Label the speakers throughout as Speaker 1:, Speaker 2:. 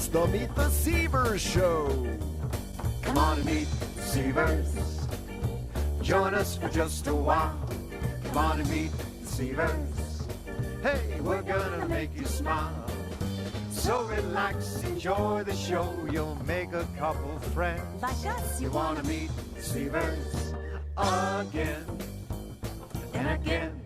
Speaker 1: It's the Meet the Seavers show. Come on and meet the Seavers. Join us for just a while. Come on and meet the Seavers. Hey, we're gonna make you smile. So relax, enjoy the show. You'll make a couple friends.
Speaker 2: Like us,
Speaker 1: you wanna meet the Seavers again and again.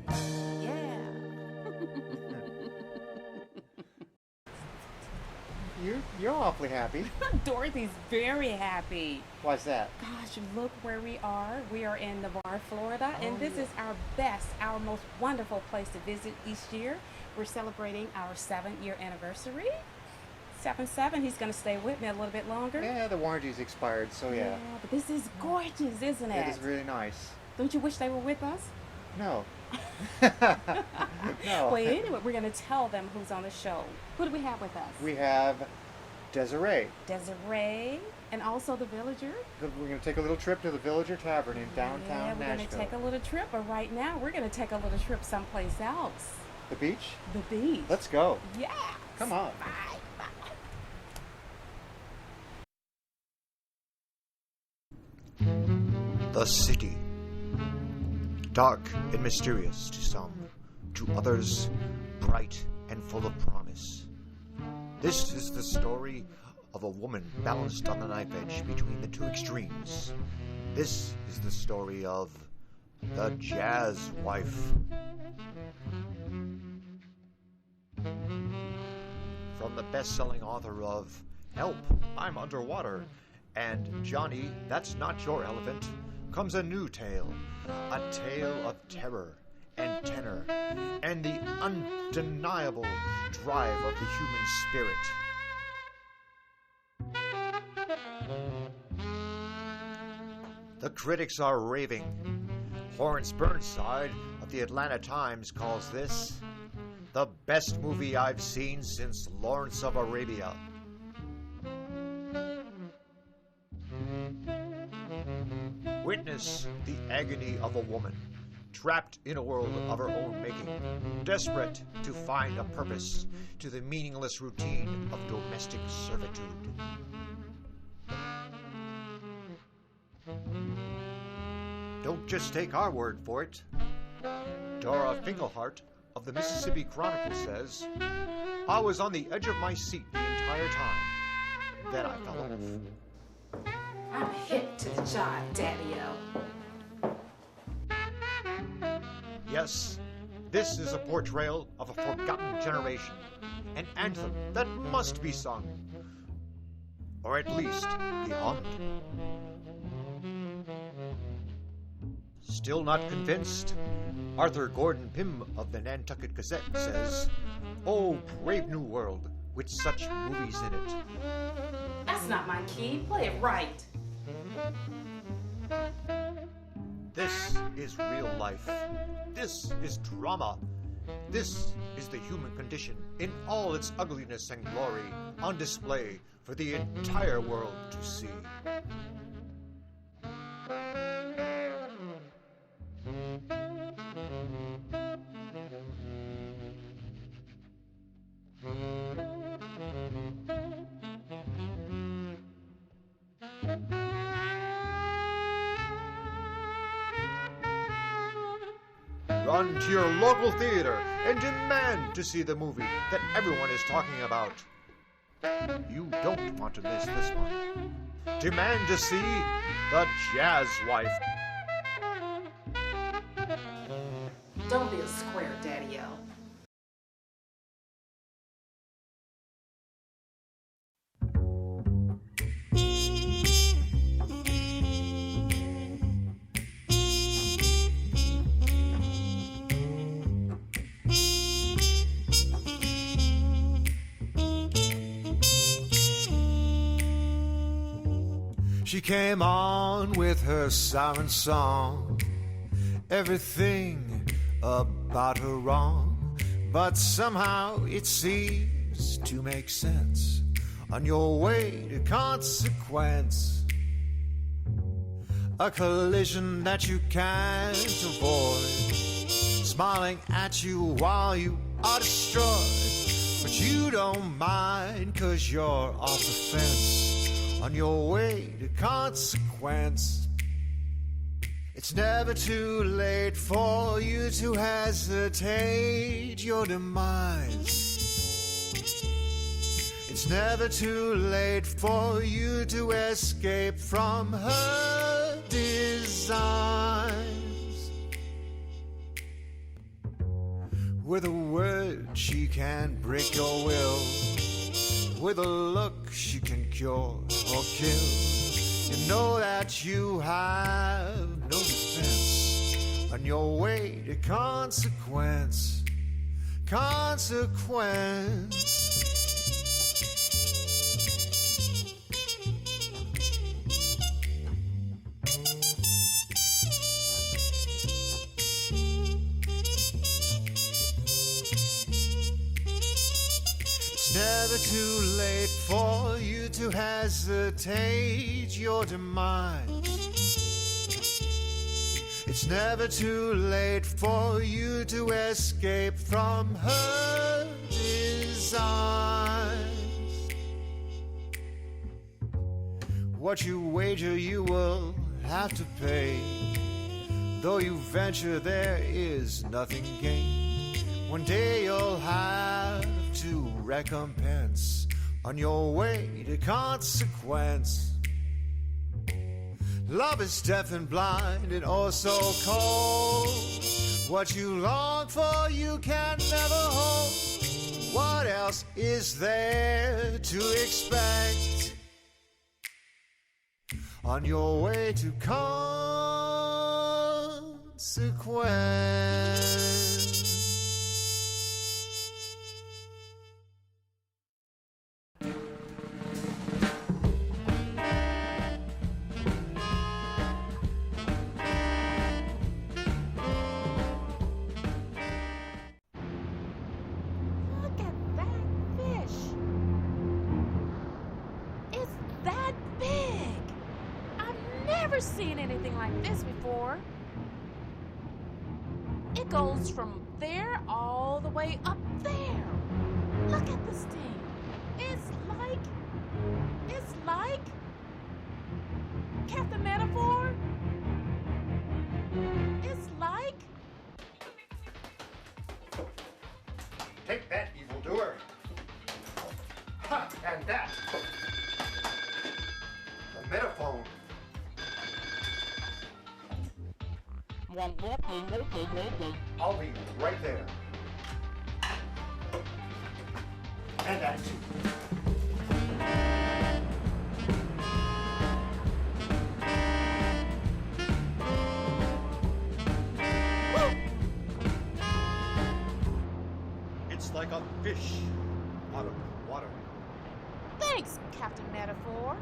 Speaker 3: You're awfully happy.
Speaker 2: Dorothy's very happy.
Speaker 3: Why's that?
Speaker 2: Gosh, look where we are. We are in Navarre, Florida, and this is our best, our most wonderful place to visit each year. We're celebrating our 7th-year anniversary. 7-7, he's going to stay with me a little bit longer.
Speaker 3: Yeah, the warranty's expired, so yeah.
Speaker 2: But this is gorgeous, isn't it?
Speaker 3: It is really nice.
Speaker 2: Don't you wish they were with us?
Speaker 3: No.
Speaker 2: No. Well, anyway, we're going to tell them who's on the show. Who do we have with us?
Speaker 3: We have Desiree.
Speaker 2: Desiree, and also the Villager.
Speaker 3: We're going to take a little trip to the Villager Tavern in downtown
Speaker 2: Nashville. We're going to take a little trip, but right now we're going to take a little trip someplace else.
Speaker 3: The beach?
Speaker 2: The beach.
Speaker 3: Let's go.
Speaker 2: Yeah.
Speaker 3: Come on.
Speaker 2: Bye.
Speaker 4: The city. Dark and mysterious to some, to others, bright and full of promise. This is the story of a woman balanced on the knife edge between the two extremes. This is the story of the Jazz Wife. From the best-selling author of Help, I'm Underwater, and Johnny, That's Not Your Elephant, comes a new tale. A tale of terror and tenor and the undeniable drive of the human spirit. The critics are raving. Horace Burnside of the Atlanta Times calls this the best movie I've seen since Lawrence of Arabia. Witness the agony of a woman, trapped in a world of her own making, desperate to find a purpose to the meaningless routine of domestic servitude. Don't just take our word for it. Dora Finkelhart of the Mississippi Chronicle says, I was on the edge of my seat the entire time. Then I fell off.
Speaker 5: I'm hip to the job, Daddy-O.
Speaker 4: Yes, this is a portrayal of a forgotten generation, an anthem that must be sung, or at least be hummed. Still not convinced? Arthur Gordon Pym of the Nantucket Gazette says, oh, brave new world with such movies in it.
Speaker 5: That's not my key. Play it right.
Speaker 4: This is real life. This is drama. This is the human condition in all its ugliness and glory on display for the entire world to see. Run to your local theater and demand to see the movie that everyone is talking about. You don't want to miss this one. Demand to see The Jazz Wife.
Speaker 5: Don't be a square, Daddy-O.
Speaker 4: She came on with her siren song, everything about her wrong, but somehow it seems to make sense on your way to consequence. A collision that you can't avoid, smiling at you while you are destroyed, but But you don't mind, 'cause you're off the fence on your way to consequence. It's never too late for you to hesitate your demise. It's never too late for you to escape from her designs. With a word she can break your will. With a look she can cure or kill. You know that you have no defense on your way to consequence. Consequence. It's never too late for you to hesitate your demise. It's never too late for you to escape from her designs. What you wager you will have to pay. Though you venture there is nothing gained. One day you'll have to recompense on your way to consequence. Love is deaf and blind and oh so cold. What you long for you can never hold. What else is there to expect on your way to consequence?
Speaker 5: Seen anything like this before. It goes from there all the way up there. Look at this thing. It's like Captain Metaphor. It's like.
Speaker 3: Take that, evildoer. Ha! And that. The metaphone. I'll be right there. And that too.
Speaker 4: It's like a fish out of water.
Speaker 5: Thanks, Captain Metaphor.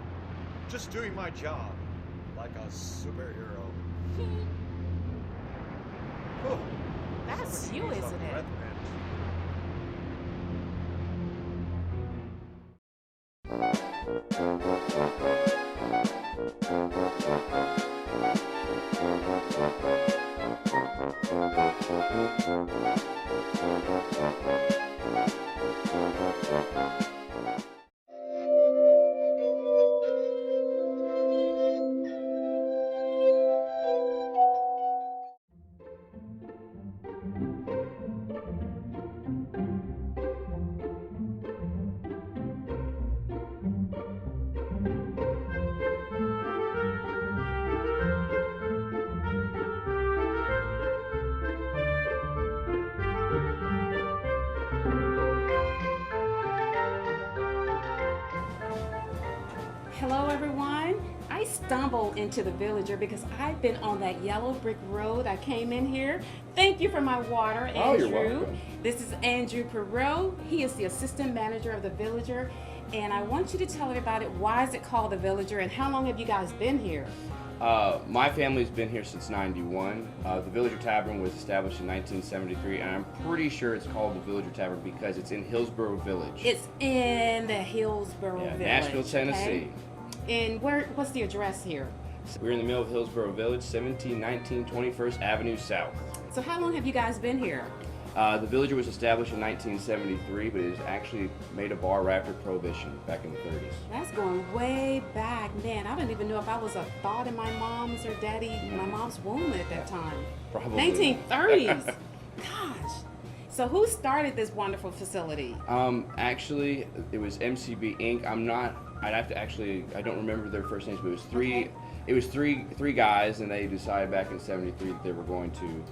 Speaker 4: Just doing my job like a superhero. Oh,
Speaker 5: That's you, isn't it?
Speaker 2: Hello everyone. I stumbled into the Villager because I've been on that yellow brick road. I came in here. Thank you for my water, Andrew.
Speaker 6: Oh, you're welcome.
Speaker 2: This is Andrew Perot. He is the assistant manager of the Villager. And I want you to tell everybody, why is it called the Villager and how long have you guys been here?
Speaker 6: My family's been here since '91. The Villager Tavern was established in 1973, and I'm pretty sure it's called the Villager Tavern because it's in Hillsborough Village.
Speaker 2: It's in the Hillsborough Village.
Speaker 6: Nashville, Tennessee.
Speaker 2: Okay? And what's the address here?
Speaker 6: We're in the middle of Hillsborough Village, 1719 21st Avenue South.
Speaker 2: So how long have you guys been here?
Speaker 6: The Villager was established in 1973, but it was actually made a bar right after Prohibition back in the 30s.
Speaker 2: That's going way back, man. I don't even know if I was a thought in my mom's or my mom's womb at that time.
Speaker 6: Probably.
Speaker 2: 1930s. Gosh. So who started this wonderful facility?
Speaker 6: Actually, it was MCB Inc. I don't remember their first names, but it was three.
Speaker 2: Okay.
Speaker 6: It was three guys, and they decided back in '73 that they were going to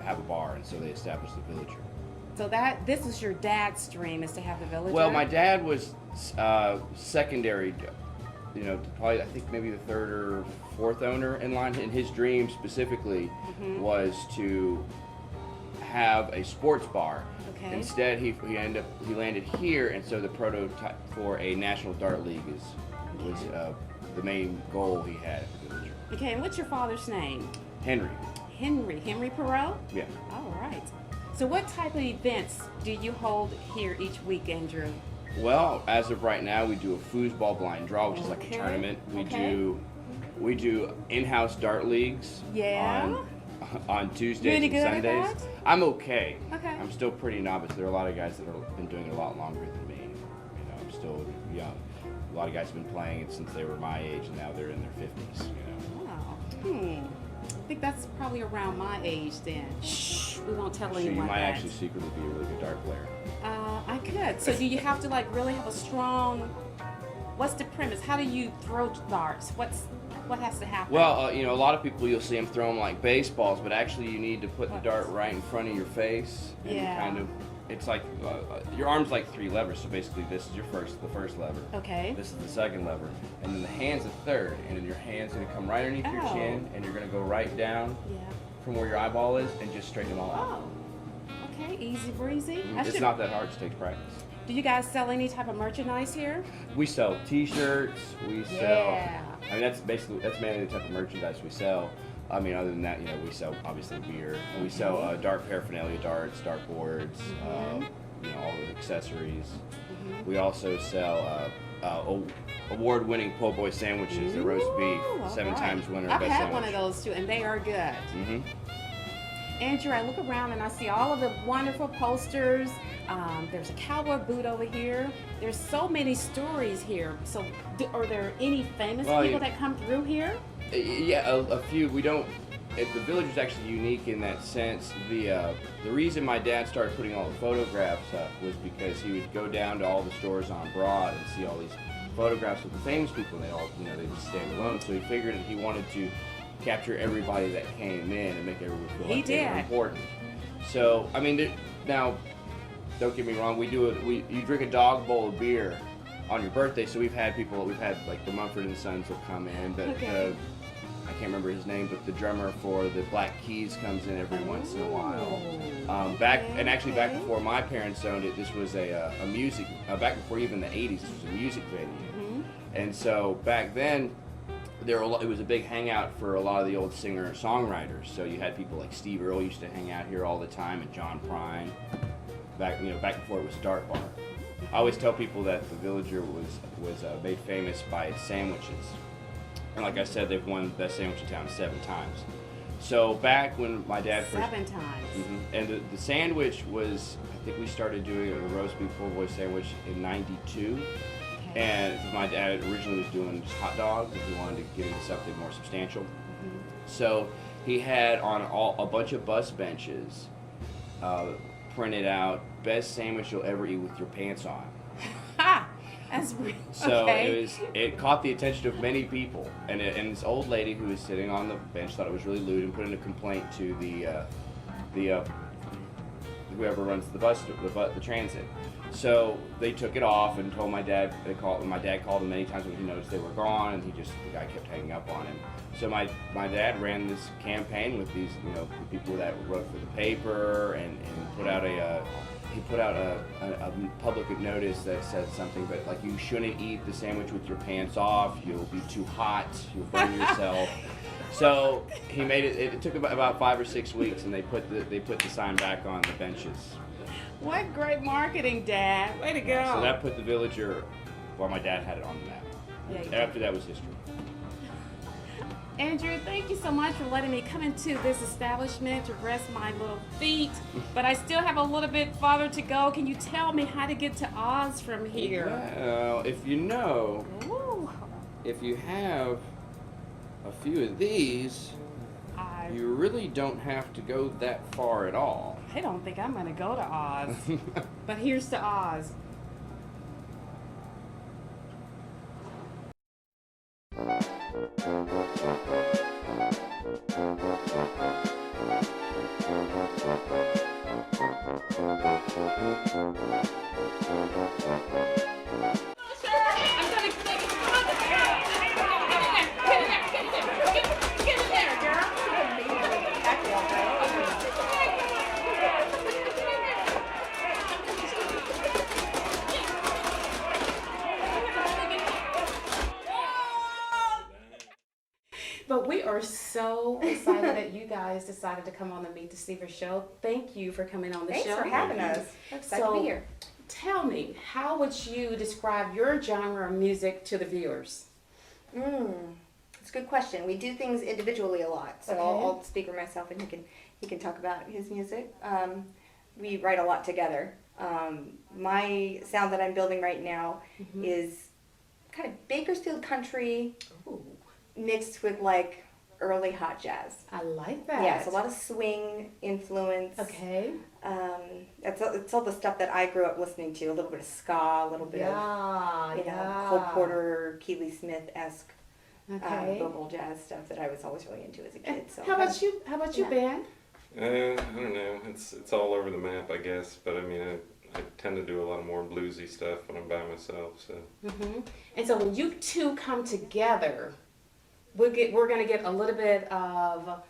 Speaker 6: have a bar, and so they established the Villager.
Speaker 2: So this is your dad's dream, is to have the Villager?
Speaker 6: Well, my dad was secondary, probably I think maybe the third or fourth owner in line. And his dream specifically was to have a sports bar.
Speaker 2: Okay.
Speaker 6: Instead, he landed here, and so the prototype for a national dart league was the main goal he had at the Villager.
Speaker 2: Okay, and what's your father's name?
Speaker 6: Henry.
Speaker 2: Henry Perot?
Speaker 6: Yeah.
Speaker 2: All right. So what type of events do you hold here each week, Andrew?
Speaker 6: Well, as of right now, we do a foosball blind draw, which is like a
Speaker 2: Okay.
Speaker 6: tournament.
Speaker 2: Okay.
Speaker 6: We do in-house dart leagues.
Speaker 2: Yeah?
Speaker 6: On Tuesdays
Speaker 2: You any
Speaker 6: and
Speaker 2: good at
Speaker 6: Sundays.
Speaker 2: that?
Speaker 6: I'm okay.
Speaker 2: Okay.
Speaker 6: I'm still pretty novice. There are a lot of guys that have been doing it a lot longer than me. I'm still young. A lot of guys have been playing it since they were my age, and now they're in their 50s.
Speaker 2: Wow. I think that's probably around my age then. Shh, we won't tell
Speaker 6: So
Speaker 2: anyone
Speaker 6: you might
Speaker 2: that.
Speaker 6: actually secretly be a really good dart player.
Speaker 2: I could. So do you have to really have a strong? What's the premise? How do you throw darts? What has to happen?
Speaker 6: Well, a lot of people, you'll see them throw them like baseballs, but actually you need to put the dart right in front of your face. And
Speaker 2: Yeah.
Speaker 6: it's like, your arm's like three levers, so basically this is the first lever.
Speaker 2: Okay.
Speaker 6: This is the second lever, and then the hand's the third, and then your hand's gonna come right underneath your
Speaker 2: Oh.
Speaker 6: chin, and you're gonna go right down
Speaker 2: Yeah.
Speaker 6: from where your eyeball is, and just straighten them all out.
Speaker 2: Oh. Okay. Easy breezy.
Speaker 6: It's not that hard, it just takes practice.
Speaker 2: Do you guys sell any type of merchandise here?
Speaker 6: We sell T-shirts, we sell,
Speaker 2: Yeah.
Speaker 6: that's mainly the type of merchandise we sell. Other than that, we sell obviously beer, and we sell dart paraphernalia, darts, dart boards, all the accessories. We also sell award-winning po' boy sandwiches, the roast beef,
Speaker 2: Ooh, all
Speaker 6: 7
Speaker 2: right.
Speaker 6: times winner
Speaker 2: I've
Speaker 6: best
Speaker 2: had
Speaker 6: sandwich.
Speaker 2: one of those too, and they are good.
Speaker 6: Mm-hmm.
Speaker 2: Andrew, I look around and I see all of the wonderful posters. There's a cowboy boot over here. There's so many stories here. So, are there any famous people that come through here?
Speaker 6: Yeah, a few. We don't. The Village is actually unique in that sense. The reason my dad started putting all the photographs up was because he would go down to all the stores on Broad and see all these photographs of the famous people, and they just stand alone. So he figured that he wanted to capture everybody that came in and make everyone feel like they were important. So now, don't get me wrong. You drink a dog bowl of beer on your birthday. So we've had like the Mumford and Sons will come in. I can't remember his name, but the drummer for the Black Keys comes in every once in a while. Back before my parents owned it, this was a music. Back before even the '80s, this was a music venue. And so back then, it was a big hangout for a lot of the old singer-songwriters. So you had people like Steve Earle used to hang out here all the time, and John Prine. Back before it was a dart bar. I always tell people that the Villager was made famous by its sandwiches. And like I said, they've won Best Sandwich in Town 7 times. So back when my dad first...
Speaker 2: 7 times.
Speaker 6: And the sandwich was, I think we started doing the roast beef po' boy sandwich in '92.
Speaker 2: Okay.
Speaker 6: And my dad originally was doing just hot dogs, and he wanted to get into something more substantial. So he had on a bunch of bus benches printed out, best sandwich you'll ever eat with your pants on.
Speaker 2: Ha! That's weird.
Speaker 6: So
Speaker 2: Okay.
Speaker 6: it caught the attention of many people, and this old lady who was sitting on the bench thought it was really lewd and put in a complaint to the whoever runs the transit. So they took it off and told my dad. My dad called him many times when he noticed they were gone, and the guy kept hanging up on him. So my dad ran this campaign with these people that wrote for the paper and put out a public notice that said something, but like, you shouldn't eat the sandwich with your pants off. You'll be too hot. You'll burn yourself. So he made it. It took about 5 or 6 weeks, and they put the sign back on the benches.
Speaker 2: What great marketing, Dad. Way to go.
Speaker 6: So that put the Villager, my dad had it on the map.
Speaker 2: Yeah, you
Speaker 6: After that was history.
Speaker 2: Andrew, thank you so much for letting me come into this establishment to rest my little feet. But I still have a little bit farther to go. Can you tell me how to get to Oz from here?
Speaker 6: Well, if you know,
Speaker 2: Ooh,
Speaker 6: if you have a few of these, you really don't have to go that far at all.
Speaker 2: I don't think I'm going to go to Oz. But here's to Oz. But we are so excited that you guys decided to come on the Meet the Seavers show. Thank you for coming on the show.
Speaker 7: Thanks for having us. I'm excited to be here.
Speaker 2: Tell me, how would you describe your genre of music to the viewers?
Speaker 7: It's a good question. We do things individually a lot, so
Speaker 2: Okay.
Speaker 7: I'll speak for myself, and he can talk about his music. We write a lot together. My sound that I'm building right now is kind of Bakersfield country
Speaker 2: Ooh,
Speaker 7: mixed with like early hot jazz.
Speaker 2: I like that.
Speaker 7: Yeah, it's a lot of swing influence.
Speaker 2: Okay.
Speaker 7: It's all the stuff that I grew up listening to. A little bit of ska, a little bit of Cole Porter, Keely Smith-esque
Speaker 2: Okay.
Speaker 7: vocal jazz stuff that I was always really into as a kid. So
Speaker 2: How about you? How about you, Ben?
Speaker 8: I don't know. It's all over the map, I guess. But I mean, I tend to do a lot of more bluesy stuff when I'm by myself. So
Speaker 2: And so when you two come together, we're gonna get a little bit of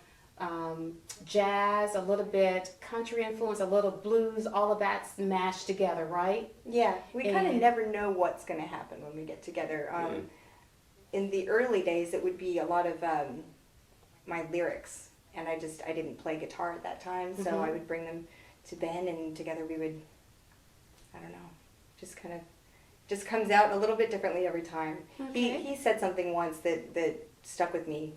Speaker 2: jazz, a little bit country influence, a little blues, all of that mashed together, right?
Speaker 7: yeah, we kind of
Speaker 2: And-
Speaker 7: never know what's going to happen when we get together. In the early days, it would be a lot of my lyrics, and I didn't play guitar at that time, so I would bring them to Ben, and together we would, I don't know, just comes out a little bit differently every time.
Speaker 2: Okay.
Speaker 7: He said something once that stuck with me.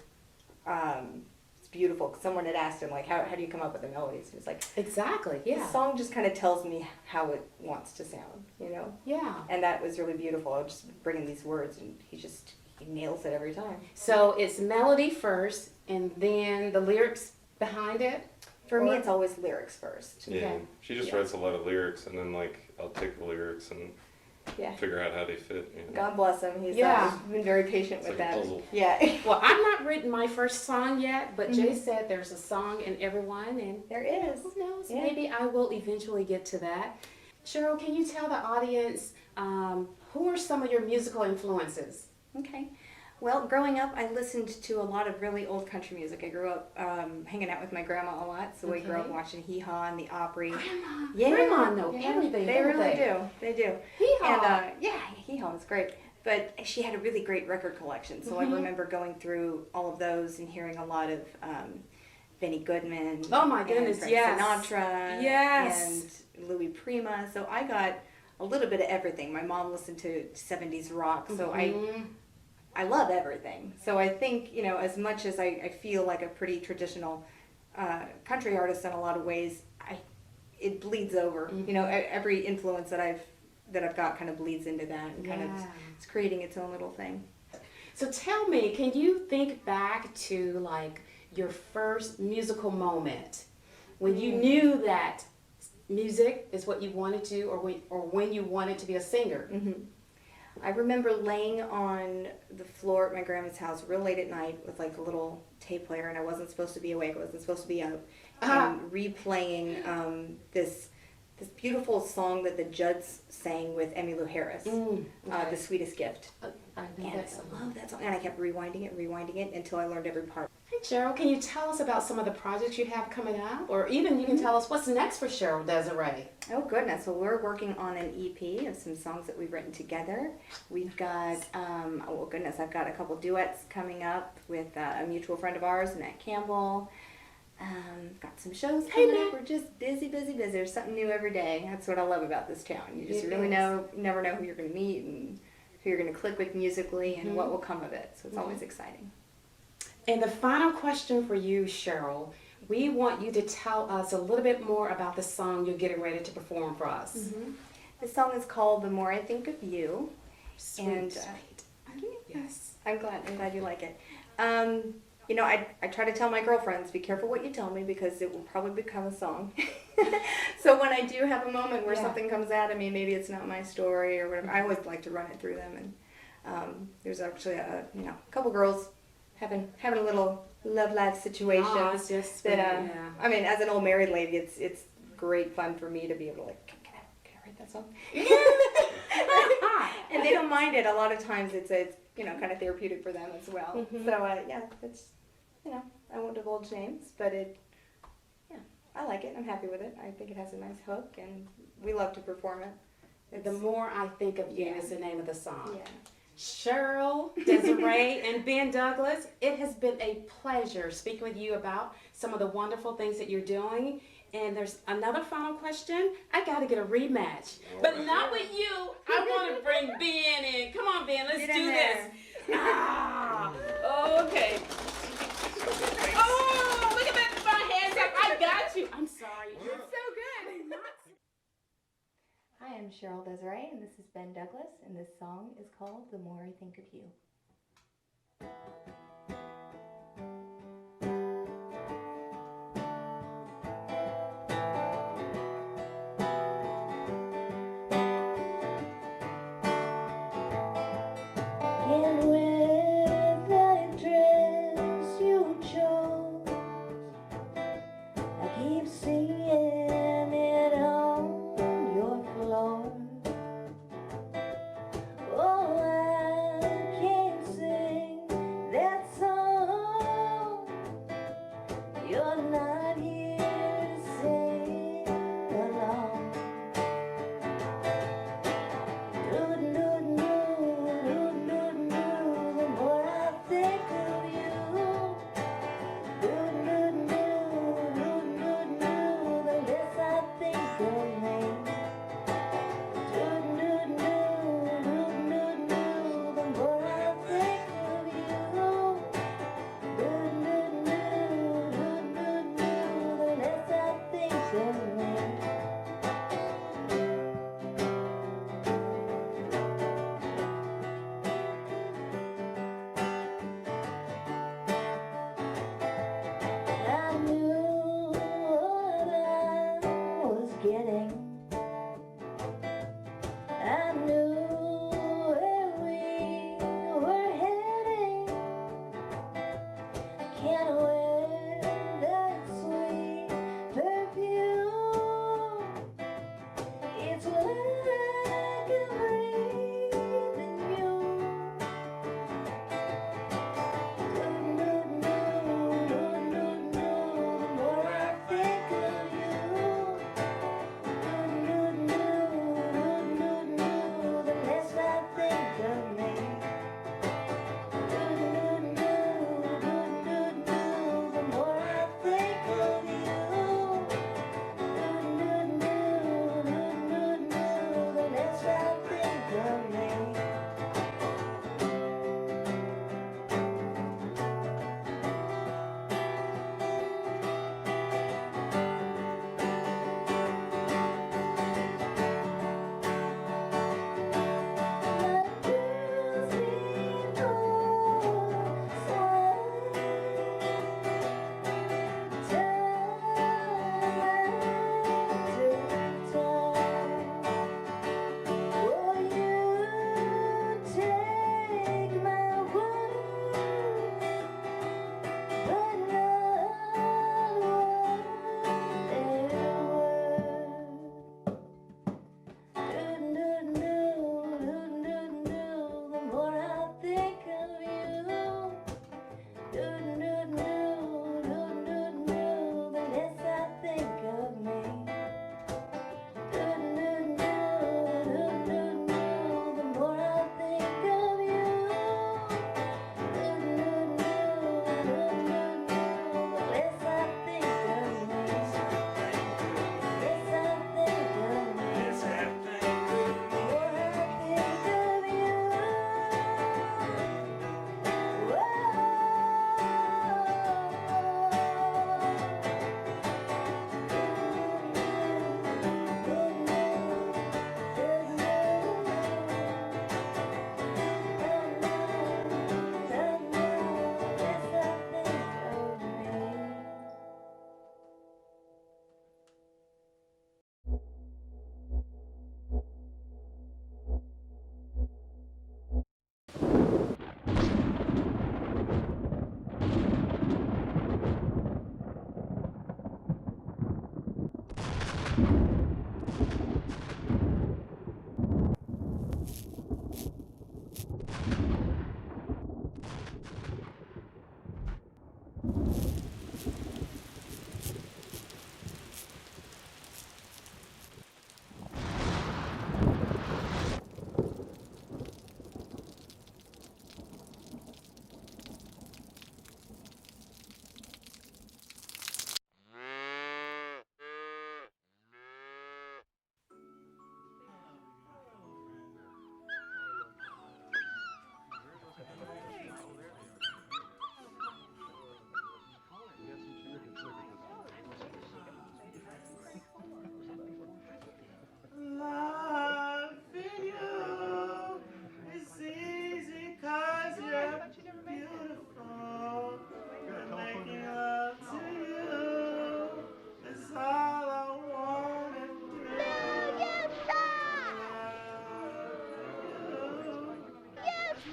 Speaker 7: It's beautiful, 'cause someone had asked him, like, how do you come up with the melodies? He was like,
Speaker 2: Exactly.
Speaker 7: the
Speaker 2: Yeah.
Speaker 7: song just kind of tells me how it wants to sound, you know?
Speaker 2: Yeah.
Speaker 7: And that was really beautiful. I would just bring in these words, and he nails it every time.
Speaker 2: So it's melody first, and then the lyrics behind it.
Speaker 7: For me,
Speaker 2: Or-
Speaker 7: it's always lyrics first.
Speaker 8: yeah,
Speaker 2: Okay.
Speaker 8: she just
Speaker 7: Yeah.
Speaker 8: writes a lot of lyrics, and then like I'll take the lyrics and
Speaker 7: Yeah.
Speaker 8: figure out how they fit. You know?
Speaker 7: God bless him. He's been very patient
Speaker 8: It's
Speaker 7: with
Speaker 8: like a
Speaker 7: that.
Speaker 8: puzzle.
Speaker 7: Yeah.
Speaker 2: Well, I've not written my first song yet, but Jay said there's a song in everyone, and
Speaker 7: There is.
Speaker 2: who knows,
Speaker 7: Yeah.
Speaker 2: maybe I will eventually get to that. Cheryl, can you tell the audience who are some of your musical influences?
Speaker 7: Okay. Well, growing up, I listened to a lot of really old country music. I grew up hanging out with my grandma a lot, so we grew up
Speaker 2: Okay.
Speaker 7: watching Hee Haw and the Opry.
Speaker 2: Grandma.
Speaker 7: Yeah,
Speaker 2: Grandma know
Speaker 7: yeah,
Speaker 2: everything.
Speaker 7: They
Speaker 2: don't
Speaker 7: really do. They do.
Speaker 2: Hee-haw.
Speaker 7: And Hee Haw was great. But she had a really great record collection, so I remember going through all of those and hearing a lot of Benny Goodman.
Speaker 2: Oh my goodness,
Speaker 7: and Frank
Speaker 2: yes.
Speaker 7: Sinatra.
Speaker 2: Yes.
Speaker 7: And Louis Prima. So I got a little bit of everything. My mom listened to 70s rock, so I love everything. So I think, you know, as much as I feel like a pretty traditional country artist in a lot of ways, it bleeds over. You know, every influence that I've got kind of bleeds into that and kind of it's creating its own little thing.
Speaker 2: So tell me, can you think back to like your first musical moment when you knew that music is what you wanted to, or when you wanted to be a singer?
Speaker 7: I remember laying on the floor at my grandma's house real late at night with like a little tape player, and I wasn't supposed to be awake. I wasn't supposed to be up, and replaying this beautiful song that the Judds sang with Emmylou Harris, "The Sweetest Gift."
Speaker 2: I know
Speaker 7: And
Speaker 2: that
Speaker 7: I
Speaker 2: song.
Speaker 7: love that song, and I kept rewinding it until I learned every part.
Speaker 2: Hey Cheryl, can you tell us about some of the projects you have coming up, or even you can tell us what's next for Cheryl Deseree?
Speaker 7: Oh goodness! Well, we're working on an EP of some songs that we've written together. We've got oh goodness, I've got a couple duets coming up with a mutual friend of ours, Matt Campbell. Got some shows coming up. We're just busy. There's something new every day. That's what I love about this town. You just never know who you're going to meet and who you're going to click with musically and what will come of it. So it's always exciting.
Speaker 2: And the final question for you, Cheryl, we want you to tell us a little bit more about the song you're getting ready to perform for us.
Speaker 7: Mm-hmm. This song is called "The More I Think of You,"
Speaker 2: Sweet,
Speaker 7: and
Speaker 2: sweet. Yes.
Speaker 7: I'm glad you like it. You know, I try to tell my girlfriends, be careful what you tell me because it will probably become a song. So when I do have a moment where something comes out of me, maybe it's not my story or whatever, I always like to run it through them. And there's actually a couple girls having a little love life situation.
Speaker 2: Oh, it's just sweet,
Speaker 7: that
Speaker 2: yeah.
Speaker 7: I mean, as an old married lady, it's great fun for me to be able to like, can I write that song? And they don't mind it. A lot of times it's kind of therapeutic for them as well.
Speaker 2: Mm-hmm.
Speaker 7: So it's I won't divulge names, but I like it. I'm happy with it. I think it has a nice hook, and we love to perform it.
Speaker 2: The More I Think of You is the name of the song.
Speaker 7: Yeah.
Speaker 2: Cheryl Deseree and Ben Douglas, it has been a pleasure speaking with you about some of the wonderful things that you're doing. And there's another final question. I got to get a rematch, but not with you. I want to bring Ben in. Come on, Ben, let's
Speaker 7: Get in
Speaker 2: do
Speaker 7: there.
Speaker 2: this. Okay. Oh, look at that, my hands up. I got you. I'm sorry. You're so good.
Speaker 7: Hi, I'm Cheryl Deseree, and this is Ben Douglas, and this song is called "The More I Think of You." Can't wear the dress you chose. I keep seeing it on your floor. Oh, I can't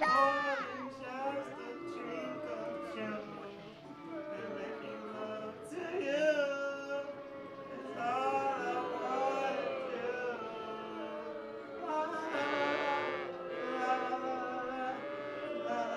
Speaker 9: more than just a dream come true. And making love to you is all I wanna do. La, la, la, la, la, la,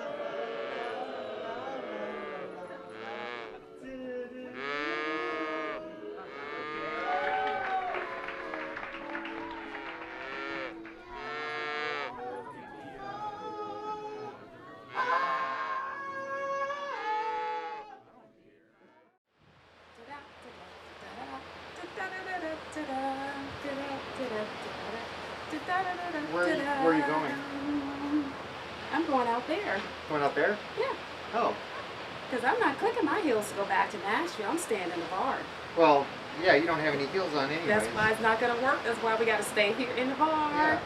Speaker 3: Where are you going?
Speaker 2: I'm going out there.
Speaker 3: Going up there?
Speaker 2: Yeah,
Speaker 3: Oh,
Speaker 2: because I'm not clicking my heels to go back to Nashville. I'm staying in the bar.
Speaker 3: well, yeah, you don't have any heels on anyway.
Speaker 2: That's why it's not going to work. That's why we got to stay here in the bar.
Speaker 3: Yeah.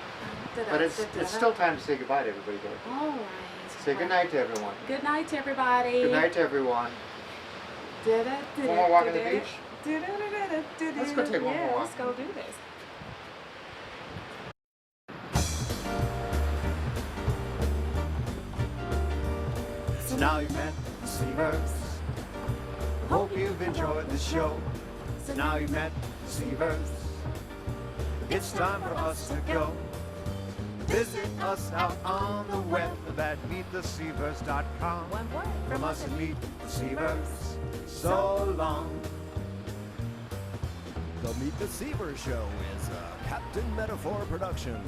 Speaker 3: But it's still time to say goodbye to everybody, though.
Speaker 2: All right.
Speaker 3: Say good night to everyone.
Speaker 2: Good night to everybody.
Speaker 3: Good night to everyone. One more walk on the beach? Let's go take one more walk.
Speaker 2: Let's go do this.
Speaker 1: So now you've met the Seavers. Hope you've enjoyed the show. So now you've met the Seavers. It's time for us to go. Visit us out on the web at meettheseavers.com. From us and Meet the Seavers, so long.
Speaker 10: The Meet the Seavers Show is a Captain Metaphor production.